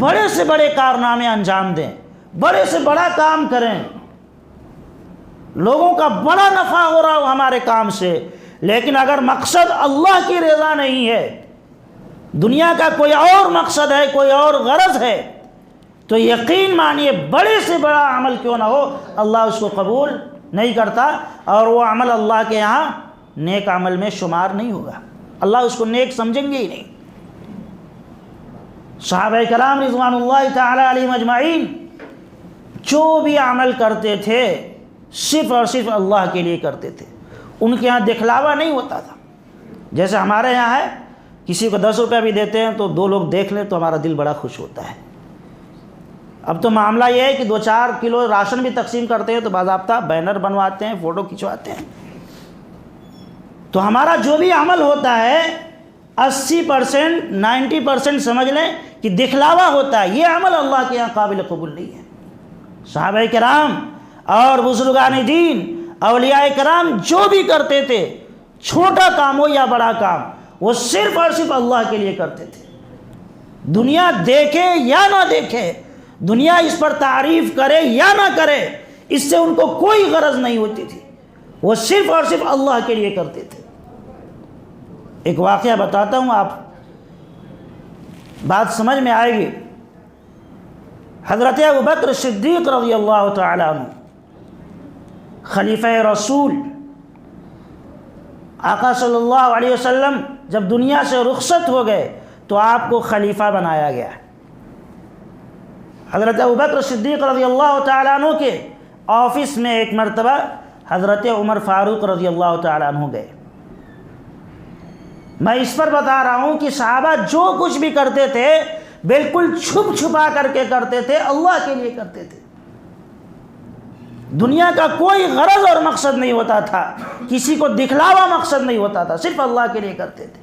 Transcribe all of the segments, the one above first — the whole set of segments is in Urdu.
بڑے سے بڑے کارنامے انجام دیں، بڑے سے بڑا کام کریں، لوگوں کا بڑا نفع ہو رہا ہو ہمارے کام سے، لیکن اگر مقصد اللہ کی رضا نہیں ہے، دنیا کا کوئی اور مقصد ہے، کوئی اور غرض ہے، تو یقین مانیے بڑے سے بڑا عمل کیوں نہ ہو اللہ اس کو قبول نہیں کرتا، اور وہ عمل اللہ کے یہاں نیک عمل میں شمار نہیں ہوگا، اللہ اس کو نیک سمجھیں گے ہی نہیں۔ صحابہ کرام رضوان اللہ تعالی علیہم اجمعین جو بھی عمل کرتے تھے صرف اور صرف اللہ کے لیے کرتے تھے، ان کے یہاں دکھلاوا نہیں ہوتا تھا۔ جیسے ہمارے یہاں ہے، کسی کو 10 روپے بھی دیتے ہیں تو 2 لوگ دیکھ لیں تو ہمارا دل بڑا خوش ہوتا ہے۔ اب تو معاملہ یہ ہے کہ 2-4 کلو راشن بھی تقسیم کرتے ہیں تو باضابطہ بینر بنواتے ہیں، فوٹو کھنچواتے ہیں۔ تو ہمارا جو بھی عمل ہوتا ہے 80% 90% سمجھ لیں کہ دکھلاوا ہوتا ہے، یہ عمل اللہ کے یہاں قابل قبول نہیں ہے۔ صحابہ کرام اور بزرگان دین اولیاء کرام جو بھی کرتے تھے، چھوٹا کام ہو یا بڑا کام، وہ صرف اور صرف اللہ کے لیے کرتے تھے۔ دنیا دیکھے یا نہ دیکھے، دنیا اس پر تعریف کرے یا نہ کرے، اس سے ان کو کوئی غرض نہیں ہوتی تھی، وہ صرف اور صرف اللہ کے لیے کرتے تھے۔ ایک واقعہ بتاتا ہوں، آپ بات سمجھ میں آئے گی۔ حضرت ابوبکر صدیق رضی اللہ تعالی عنہ، خلیفہ رسول، آقا صلی اللہ علیہ وسلم جب دنیا سے رخصت ہو گئے تو آپ کو خلیفہ بنایا گیا۔ حضرت ابوبکر صدیق رضی اللہ تعالیٰ عنہ کے آفس میں ایک مرتبہ حضرت عمر فاروق رضی اللہ تعالیٰ عنہ گئے۔ میں اس پر بتا رہا ہوں کہ صحابہ جو کچھ بھی کرتے تھے بالکل چھپ چھپا کر کے کرتے تھے، اللہ کے لیے کرتے تھے، دنیا کا کوئی غرض اور مقصد نہیں ہوتا تھا، کسی کو دکھلاوا مقصد نہیں ہوتا تھا، صرف اللہ کے لیے کرتے تھے۔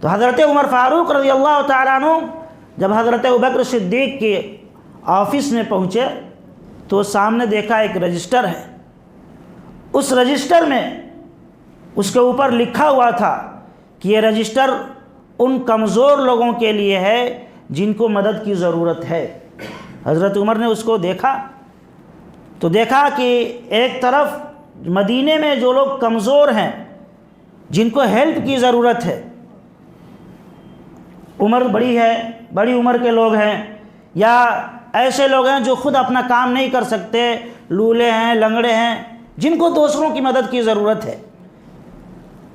تو حضرت عمر فاروق رضی اللہ تعالیٰ عنہ جب حضرت ابوبکر صدیق کے آفس میں پہنچے تو سامنے دیکھا ایک رجسٹر ہے، اس رجسٹر میں اس کے اوپر لکھا ہوا تھا کہ یہ رجسٹر ان کمزور لوگوں کے لیے ہے جن کو مدد کی ضرورت ہے۔ حضرت عمر نے اس کو دیکھا تو دیکھا کہ ایک طرف مدینے میں جو لوگ کمزور ہیں، جن کو ہیلپ کی ضرورت ہے، عمر بڑی عمر کے لوگ ہیں، یا ایسے لوگ ہیں جو خود اپنا کام نہیں کر سکتے، لولے ہیں، لنگڑے ہیں، جن کو دوسروں کی مدد کی ضرورت ہے،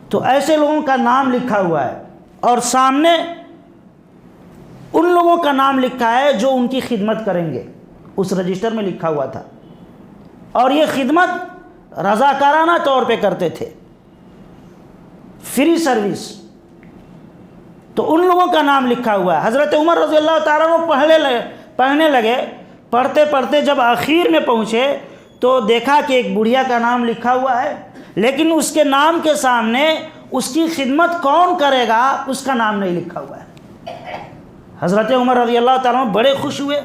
تو ایسے لوگوں کا نام لکھا ہوا ہے، اور سامنے ان لوگوں کا نام لکھا ہے جو ان کی خدمت کریں گے، اس رجسٹر میں لکھا ہوا تھا، اور یہ خدمت رضاکارانہ طور پہ کرتے تھے، فری سروس، تو ان لوگوں کا نام لکھا ہوا ہے۔ حضرت عمر رضی اللہ تعالیٰ عنہ پڑھنے لگے، پڑھتے پڑھتے جب آخر میں پہنچے تو دیکھا کہ ایک بڑھیا کا نام لکھا ہوا ہے، لیکن اس کے نام کے سامنے اس کی خدمت کون کرے گا اس کا نام نہیں لکھا ہوا ہے۔ حضرت عمر رضی اللہ تعالیٰ عنہ بڑے خوش ہوئے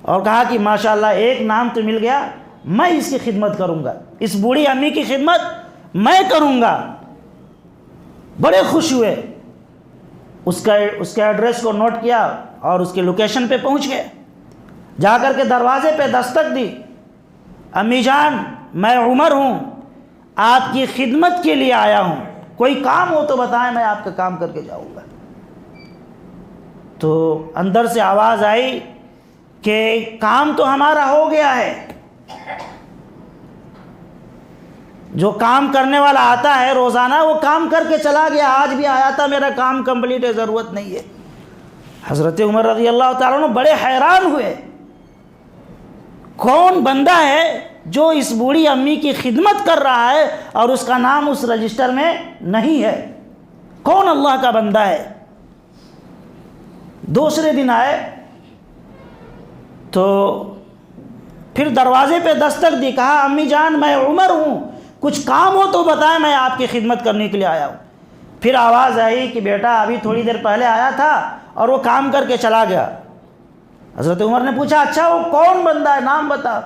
اور کہا کہ ماشاءاللہ ایک نام تو مل گیا، میں اس کی خدمت کروں گا، اس بوڑھی امی کی خدمت میں کروں گا۔ بڑے خوش ہوئے، اس کے ایڈریس کو نوٹ کیا اور اس کے لوکیشن پہ پہنچ گئے، جا کر کے دروازے پہ دستک دی، امی جان میں عمر ہوں، آپ کی خدمت کے لیے آیا ہوں، کوئی کام ہو تو بتائیں، میں آپ کا کام کر کے جاؤں گا۔ تو اندر سے آواز آئی کہ کام تو ہمارا ہو گیا ہے، جو کام کرنے والا آتا ہے روزانہ وہ کام کر کے چلا گیا، آج بھی آیا تھا، میرا کام کمپلیٹ ہے، ضرورت نہیں ہے۔ حضرت عمر رضی اللہ تعالیٰ عنہ بڑے حیران ہوئے، کون بندہ ہے جو اس بوڑھی امی کی خدمت کر رہا ہے اور اس کا نام اس رجسٹر میں نہیں ہے، کون اللہ کا بندہ ہے؟ دوسرے دن آئے تو پھر دروازے پہ دستک دی، کہا امی جان میں عمر ہوں، کچھ کام ہو تو بتائیں، میں آپ کی خدمت کرنے کے لیے آیا ہوں۔ پھر آواز آئی کہ بیٹا ابھی تھوڑی دیر پہلے آیا تھا اور وہ کام کر کے چلا گیا۔ حضرت عمر نے پوچھا اچھا وہ کون بندہ ہے، نام بتا۔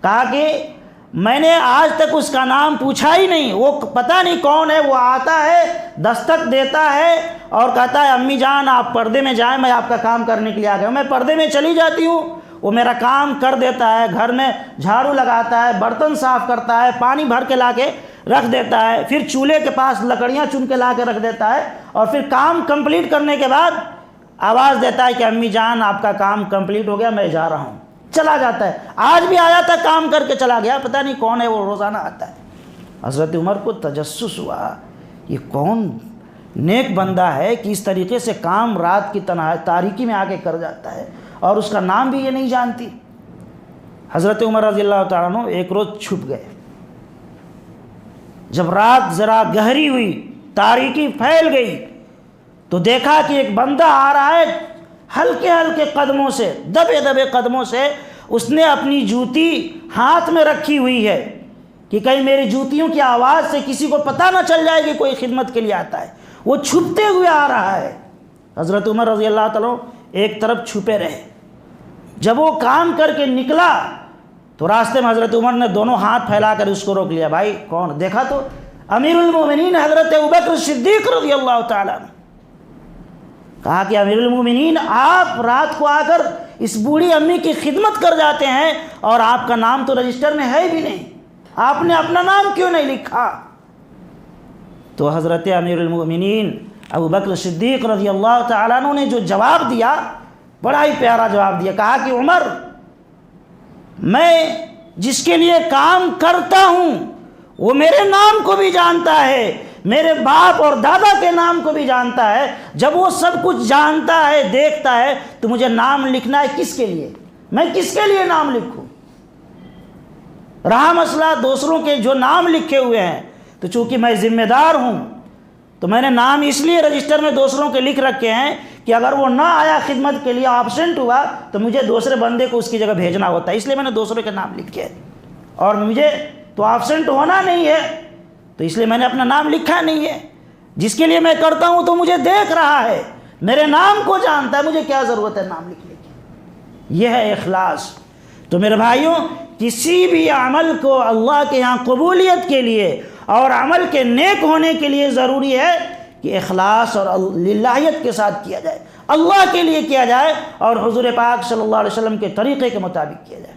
کہا کہ میں نے آج تک اس کا نام پوچھا ہی نہیں، وہ پتہ نہیں کون ہے، وہ آتا ہے دستک دیتا ہے اور کہتا ہے امی جان آپ پردے میں جائیں، میں آپ کا کام کرنے کے لیے آ گیا ہوں۔ میں پردے میں چلی جاتی ہوں، وہ میرا کام کر دیتا ہے، گھر میں جھاڑو لگاتا ہے، برتن صاف کرتا ہے، پانی بھر کے لا کے رکھ دیتا ہے، پھر چولہے کے پاس لکڑیاں چن کے لا کے رکھ دیتا ہے، اور پھر کام کمپلیٹ کرنے کے بعد آواز دیتا ہے کہ امی جان آپ کا کام کمپلیٹ ہو گیا، میں جا رہا ہوں، چلا جاتا ہے۔ آج بھی آیا تھا، کام کر کے چلا گیا، پتہ نہیں کون ہے، وہ روزانہ آتا ہے۔ حضرت عمر کو تجسس ہوا یہ کون نیک بندہ ہے کہ اس طریقے سے کام رات کی تاریکی میں آ کے کر جاتا ہے، اور اس کا نام بھی یہ نہیں جانتی۔ حضرت عمر رضی اللہ تعالیٰ عنہ ایک روز چھپ گئے، جب رات ذرا گہری ہوئی، تاریکی پھیل گئی، تو دیکھا کہ ایک بندہ آ رہا ہے ہلکے ہلکے قدموں سے، دبے دبے قدموں سے، اس نے اپنی جوتی ہاتھ میں رکھی ہوئی ہے کہ کہیں میری جوتیوں کی آواز سے کسی کو پتہ نہ چل جائے کہ کوئی خدمت کے لیے آتا ہے، وہ چھپتے ہوئے آ رہا ہے۔ حضرت عمر رضی اللہ تعالیٰ ایک طرف چھپے رہے۔ جب وہ کام کر کے نکلا تو راستے میں حضرت عمر نے دونوں ہاتھ پھیلا کر اس کو روک لیا، بھائی کون؟ دیکھا تو امیر المومنین حضرت ابوبکر صدیق رضی اللہ تعالیٰ عنہ۔ کہا کہ امیر المومنین آپ رات کو آ کر اس بوڑھی امی کی خدمت کر جاتے ہیں، اور آپ کا نام تو رجسٹر میں ہے بھی نہیں، آپ نے اپنا نام کیوں نہیں لکھا؟ تو حضرت امیر المومنین ابوبکر صدیق رضی اللہ تعالیٰ عنہ نے جو جواب دیا، بڑا ہی پیارا جواب دیا۔ کہا کہ عمر، میں جس کے لیے کام کرتا ہوں وہ میرے نام کو بھی جانتا ہے، میرے باپ اور دادا کے نام کو بھی جانتا ہے۔ جب وہ سب کچھ جانتا ہے، دیکھتا ہے، تو مجھے نام لکھنا ہے کس کے لیے؟ میں کس کے لیے نام لکھوں؟ رہا مسئلہ دوسروں کے جو نام لکھے ہوئے ہیں، تو چونکہ میں ذمہ دار ہوں تو میں نے نام اس لیے رجسٹر میں دوسروں کے لکھ رکھے ہیں کہ اگر وہ نہ آیا خدمت کے لیے، ایبسنٹ ہوا، تو مجھے دوسرے بندے کو اس کی جگہ بھیجنا ہوتا ہے، اس لیے میں نے دوسروں کے نام لکھے ہیں، اور مجھے تو ایبسنٹ ہونا نہیں ہے، تو اس لیے میں نے اپنا نام لکھا نہیں ہے۔ جس کے لیے میں کرتا ہوں تو مجھے دیکھ رہا ہے، میرے نام کو جانتا ہے، مجھے کیا ضرورت ہے نام لکھنے کی؟ یہ ہے اخلاص۔ تو میرے بھائیوں، کسی بھی عمل کو اللہ کے یہاں قبولیت کے لیے اور عمل کے نیک ہونے کے لیے ضروری ہے کہ اخلاص اور للہیت کے ساتھ کیا جائے، اللہ کے لیے کیا جائے، اور حضور پاک صلی اللہ علیہ وسلم کے طریقے کے مطابق کیا جائے۔